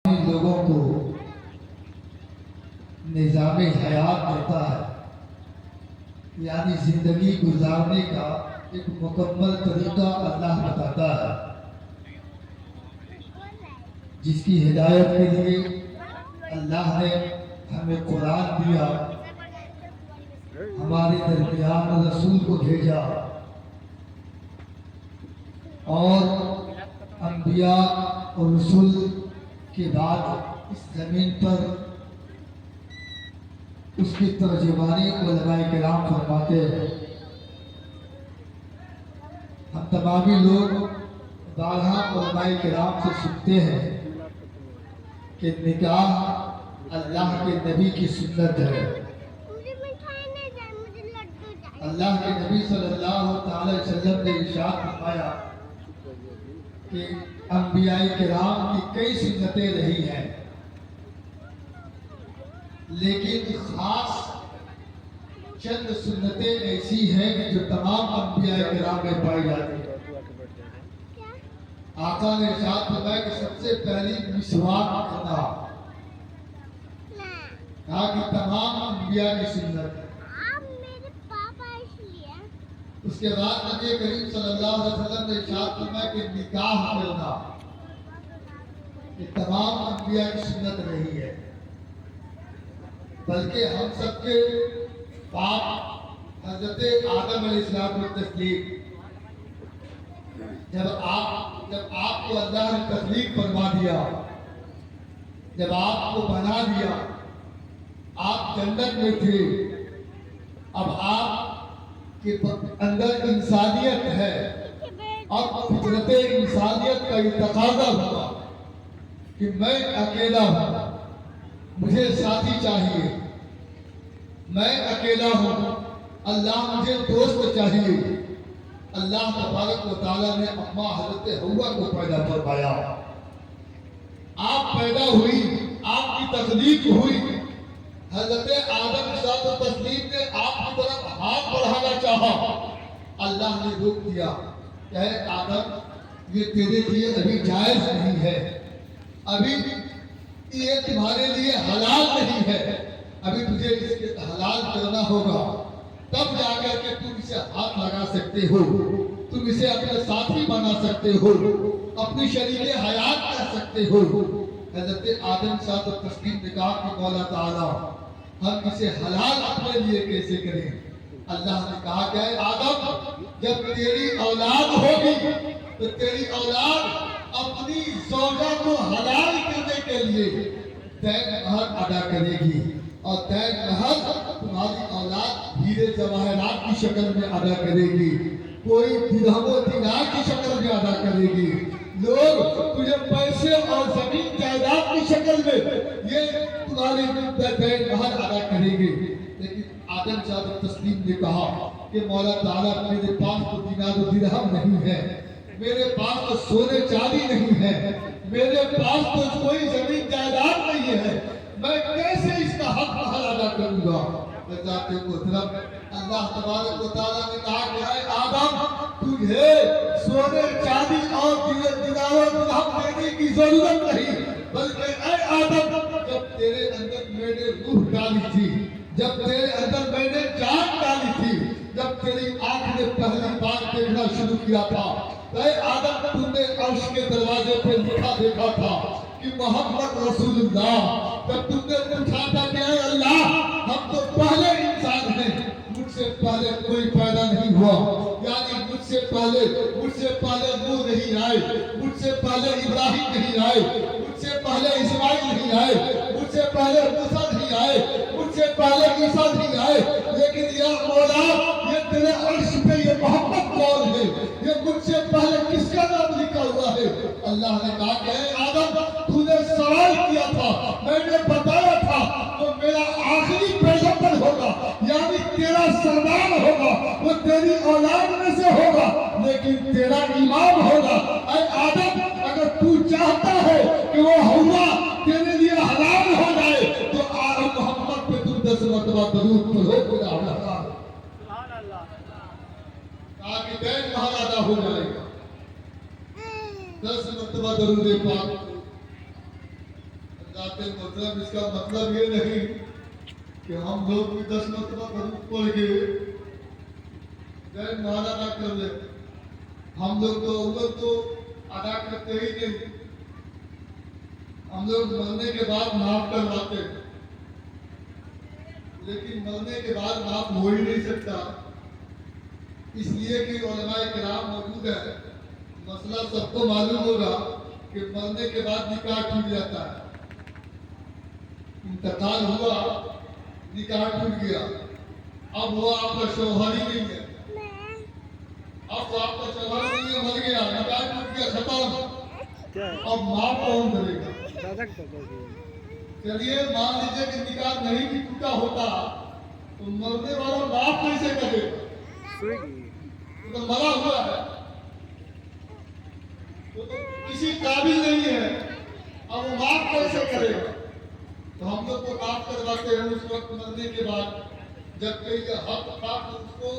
لوگوں کو نظام حیات دیتا ہے، یعنی زندگی گزارنے کا ایک مکمل طریقہ اللہ بتاتا ہے، جس کی ہدایت کے لیے اللہ نے ہمیں قرآن دیا، ہمارے درمیان رسول کو بھیجا، اور انبیاء اور رسول کے بعد اس زمین پر اس کی ترجمانی علماء کرام فرماتے ہیں۔ ہم تمامی لوگ بارہا علماء کرام سے سنتے ہیں کہ نکاح اللہ کے نبی کی سنت ہے۔ اللہ کے نبی صلی اللہ علیہ وسلم نے ارشاد فرمایا کہ انبیاء کرام کی کئی سنتیں رہی ہیں، لیکن خاص چند سنتیں ایسی ہیں جو تمام انبیاء کرام میں پائی جاتی ہیں۔ آقا نے ارشاد فرمایا کہ سب سے پہلی مسواک کرنا، کہا کہ تمام انبیاء کی سنت ہے۔ اس کے بعد نبی کریم صلی اللہ علیہ وسلم نے ارشاد فرمایا کہ نکاح کرنا، یہ تمام انبیاء کی سنت رہی ہے، بلکہ ہم سب کے باپ حضرت آدم علیہ السلام کو تسلیم، جب آپ کو اللہ نے تخلیق فرما دیا، جب آپ کو بنا دیا، آپ جنت میں تھے، اب آپ کے اندر انسانیت ہے، اب فطرت انسانیت کا یہ تقاضا ہوا کہ میں اکیلا ہوں، مجھے ساتھی چاہیے، میں اکیلا ہوں، اللہ مجھے دوست چاہیے۔ اللہ تبارک و تعالیٰ نے اماں حضرت حوا کو پیدا فرمایا، آپ پیدا ہوئی، آپ کی تخلیق ہوئی، حضرت آدم ذات تسلیم نے آپ کی طرف ہاتھ بڑھانا چاہا، اللہ نے روک دیا کہ اے آدم یہ تیرے لیے ابھی جائز نہیں ہے، ابھی یہ تمہارے لیے حلال نہیں ہے، ابھی تجھے اس کے حلال کرنا ہوگا، تب جا کر کے تم اسے ہاتھ لگا سکتے ہو، تم اسے اپنے ساتھی بنا سکتے ہو، اپنی شریک حیات کر سکتے ہو۔ حضرت آدم ذات تسلیم نے کہا کہ مولا تعالیٰ ہم اسے حلال اپنے لیے کیسے کریں؟ اللہ نے کہا کہ اے آدم جب تیری اولاد ہوگی تو تیری اولاد اپنی زوجہ کو حلال کرنے کے لیے دین مہر ادا کرے گی، اور دین مہر تمہاری اولاد ہیرے جواہرات کی شکل میں ادا کرے گی، کوئی درہم و دینار کی شکل میں ادا کرے گی، لوگ تجھے پیسے اور زمین جائیداد کی شکل میں یہ تمہاری دین مہر ادا کرے گی۔ لیکن آدم ذات تسلیم نے کہا کہ مولا تعالیٰ میرے پاس تو دینار و درہم نہیں ہے، میرے پاس تو سونے چاندی نہیں ہے، میرے پاس تو کوئی زمین جائیداد نہیں ہے، میں کیسے اس کا حق مہر ادا کروں گا؟ ذات محترم اللہ تبارک و تعالیٰ نے کہا کہ اے آدم تجھے سونے چاندی اور دینار و درہم دینے کی ضرورت نہیں، بلکہ اے آدم جب تیرے اندر میں نے روح ڈالی تھی، جب تیرے اندر میں نے جان ڈالی تھی، جب تیری آنکھ نے پہلی بار دیکھنا شروع کیا تھا، اے آدم تم نے عرش کے دروازے پہ لکھا دیکھا تھا کہ محمد رسول اللہ، جب تم نے پوچھا تھا کہ اے اللہ ہم تو پہلے انسان ہیں، مجھ سے پہلے کوئی پیدا نہیں ہوا، یعنی مجھ سے پہلے نوح نہیں آئے، مجھ سے پہلے ابراہیم نہیں آئے، مجھ سے پہلے اسماعیل نہیں آئے، مجھ سے پہلے موسیٰ نہیں آئے، مجھ سے پہلے عیسیٰ نہیں آئے، لیکن یا مولا یہ تیرے عرش پہ یہ محمد کون ہے؟ یہ مجھ سے پہلے کس کا نام لکھا ہوا ہے؟ اللہ نے کہا کہ اے آدم تو نے سوال کیا تھا، میں نے بتایا تھا تو میرا آخری پیغمبر ہوگا، یعنی تیرا سردار ہوگا، وہ تیری اولاد میں سے ہوگا، لیکن تیرا امام ہوگا۔ اے آدم اگر تو چاہتا ہے کہ وہ ہوا تیرے لیے حلال ہو جائے تو محمد پہ تم 10 مرتبہ درود پڑھو، خدا حافظ، تاکہ دین مہر ادا ہو جائے گا۔ 10 مرتبہ درود پاک ذات محترم اس کا مطلب یہ نہیں کہ ہم لوگ بھی 10 مرتبہ درود پڑھ کے غیر معنی نہ کر لیں. ہم لوگ تو اول تو ادا کرتے ہی نہیں. ہم لوگ مرنے کے بعد معاف کرواتے ہیں، لیکن مرنے کے بعد معاف ہو ہی نہیں سکتا، اس لیے کہ علماء کرام موجود ہیں. مسئلہ سب کو معلوم ہوگا کہ مرنے کے بعد نکاح ٹوٹ جاتا ہے. انتقال ہوا، نکاح ٹوٹ گیا، اب وہ آپ کا شوہر ہی نہیں ہے، اب وہ آپ کا شوہر نہیں ہے، مر گیا، نکاح ٹوٹ گیا، ختم. اب معاف کون کرے گا؟ چلیے مان لیجیے کہ نکاح نہیں بھی ٹوٹا ہوتا تو مرنے والا معاف کیسے کرے گا؟ تو مرا ہوا ہے، تو کسی قابل نہیں ہے، اب وہ معاف کیسے کرے گا؟ تو ہم لوگ کو معاف کرواتے ہیں اس وقت مرنے کے بعد جب کہ یہ حق تھا تو اس کو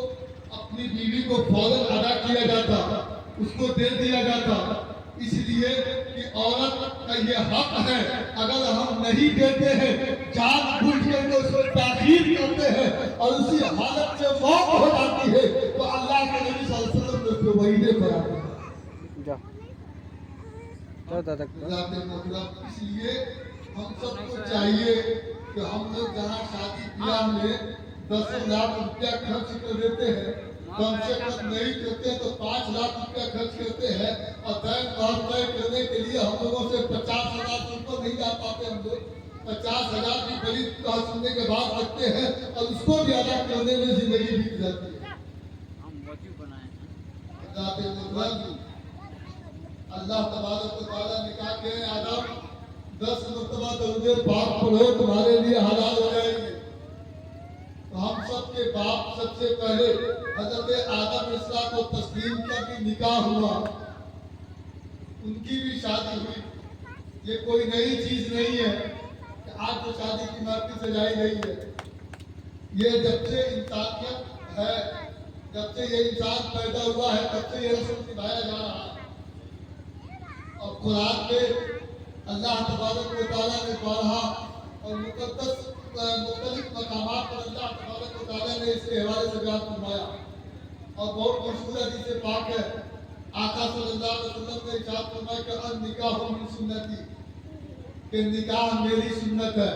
اپنی بیوی کو فوراً ادا کیا جاتا، اس کو دے دیا جاتا، اس لیے کہ عورت کا یہ حق ہے. اگر ہم نہیں دیتے ہیں، جان بوجھ کر کے اس کو تاخیر کرتے ہیں اور اسی حالت سے موت ہو جاتی ہے تو اللہ کے نبی صلی اللہ علیہ وسلم نے اس کو وعیدے کراتے ہیں. اس لیے ہم سب کو چاہیے کہ ہم لوگ جہاں شادی بیاہ میں 10 لاکھ روپیہ خرچ کر دیتے ہیں، کم سے کم نہیں کرتے تو 5 لاکھ روپیہ خرچ کرتے ہیں، اور دین مہر طے کرنے کے لیے ہم لوگوں سے 50,000 سے اوپر نہیں جا پاتے. ہم لوگ 50,000 کی بڑی کہا سننے کے بعد رکھتے ہیں اور اس کو بھی ادا کرنے میں زندگی بیت جاتی ہے. اللہ تبارک و تعالیٰ نے کہا کہ آدم 10 مرتبہ درود پاک پڑھو تمہارے لیے حلال ہو جائے گی. تو ہم سب کے باپ سب سے پہلے حضرت آدم علیہ کو تسلیم کیا کہ نکاح ہوا، ان کی بھی شادی ہوئی. یہ کوئی نئی چیز نہیں ہے کہ آج تو شادی کی محفل سجائی گئی ہے. یہ جب سے انسانیت ہے، جب سے یہ انسان پیدا ہوا ہے، تب سے یہ رسم نبھایا جا رہا ہے. اور قرآن میں اللہ تبارک و تعالیٰ نے بارہا اور مقدس مختلف مقامات پر اللہ تبارک و تعالیٰ نے اس کے حوالے سے بیان فرمایا. اور بہت مشہور حدیث پاک ہے، آقا صلی اللہ علیہ وسلم نے ارشاد فرمایا کہ النکاح من سنتی، کہ نکاح میری سنت ہے.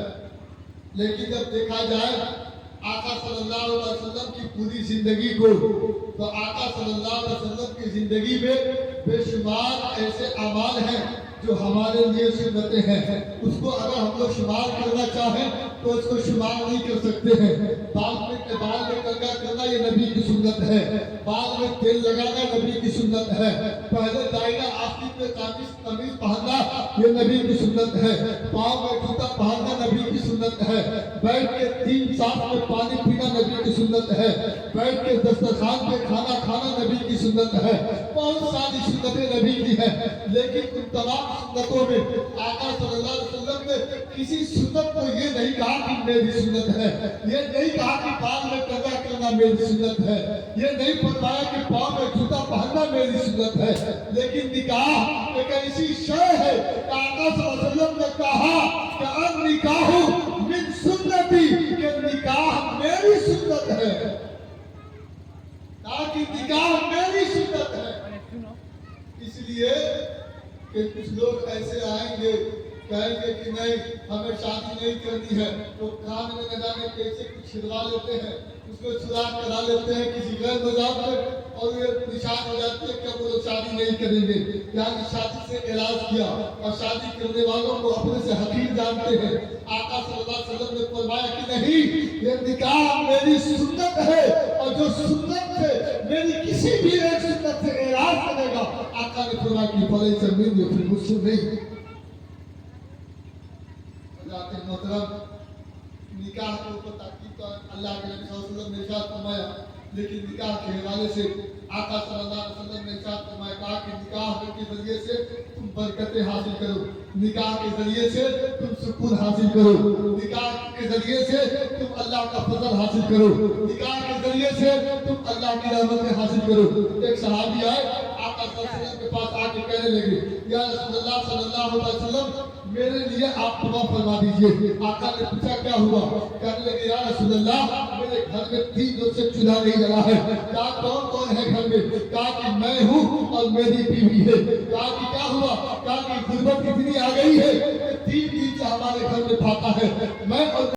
لیکن جب دیکھا جائے آقا صلی اللہ علیہ وسلم کی پوری زندگی کو تو آقا صلی اللہ علیہ وسلم کی زندگی میں بے شمار ایسے اعمال ہیں جو ہمارے لیے سنتیں ہیں. اس کو اگر ہم لوگ شمار کرنا چاہیں تو اس کو شمار نہیں کر سکتے ہیں. بال میں کنگا کرنا یہ نبی کی سنت ہے، بال میں تیل لگانا نبی کی سنت ہے، پہلے دائرہ آستین میں قمیص پہننا یہ نبی کی سنت ہے، پاؤں میں جوتا پہننا نبی کی سنت ہے، بیٹھ کے 3 سانس میں پانی پینا نبی کی سنت ہے، بیٹھ کے دسترخوان پہ کھانا کھانا نبی کی سنت ہے. بہت ساری سنتیں نبی کی ہیں، لیکن ان تمام سنتوں میں آقا صلی اللہ علیہ وسلم نے کسی سنت کو یہ نہیں کہا کہ میری سنت ہے، یہ نہیں کہا کہ بال میں کنگا کرنا میری سنت ہے، یہ نہیں فرمایا کہ پاؤں میں جوتا پہننا میری سنت ہے. لیکن نکاح ایک ایسی شے ہے کہ آقا صلی اللہ علیہ وسلم نے کہا کہ النکاح من سنتی، کہ نکاح میری سنت ہے، تاکہ نکاح میری سنت ہے. اس لیے کہ کچھ لوگ ایسے آئیں گے کہیں گے کہ نہیں ہمیں شادی نہیں کرنی ہے، تو کان میں نہ جانے کیسے کچھ چھلوا لیتے ہیں، اس کو سراغ کرا لیتے ہیں کسی غیر مذہب میں، اور یہ نشان ہو جاتی ہے کہ وہ لوگ شادی نہیں کریں گے. یعنی شادی سے اعراض کیا اور شادی کرنے والوں کو اپنے سے حقیر جانتے ہیں. آقا صلی اللہ علیہ وسلم نے فرمایا کہ نہیں، یہ نکاح میری سنت ہے، اور جو سنت سے میری کسی بھی ایک سنت سے اعراض کرے گا آقا نے فرمایا کہ فلیس منی، پھر مجھ سے نہیں. محترم نکاح کے اوپر تاکید تو اللہ کے نبی صلی اللہ علیہ وسلم نے ارشاد فرمایا، لیکن نکاح کے حوالے سے آقا صلی اللہ علیہ وسلم نے ارشاد فرمایا کہا کہ نکاح کے ذریعے سے تم برکتیں حاصل کرو، نکاح کے ذریعے سے تم سکون حاصل کرو، نکاح کے ذریعے سے تم اللہ کا فضل حاصل کرو، نکاح کے ذریعے سے تم اللہ کی رحمتیں حاصل کرو. ایک صحابی آئے آقا صلی اللہ علیہ وسلم کے پاس آ کے کہنے لگے یا رسول اللہ صلی اللہ علیہ وسلم میرے لیے آپ دعا فرما دیجئے۔ آقا نے پوچھا کیا ہوا؟ کہنے لگے یا رسول اللہ میرے گھر میں 3 دن سے چولہا نہیں جلا ہے۔ کہا کون کون ہے گھر میں؟ کہا کہ میں ہوں اور میری بیوی ہے۔ کہا کہ کیا ہوا؟ کہا کہ غربت اتنی آ گئی ہے کہ 3 دن سے ہمارے گھر میں پھاقا ہے، میں اور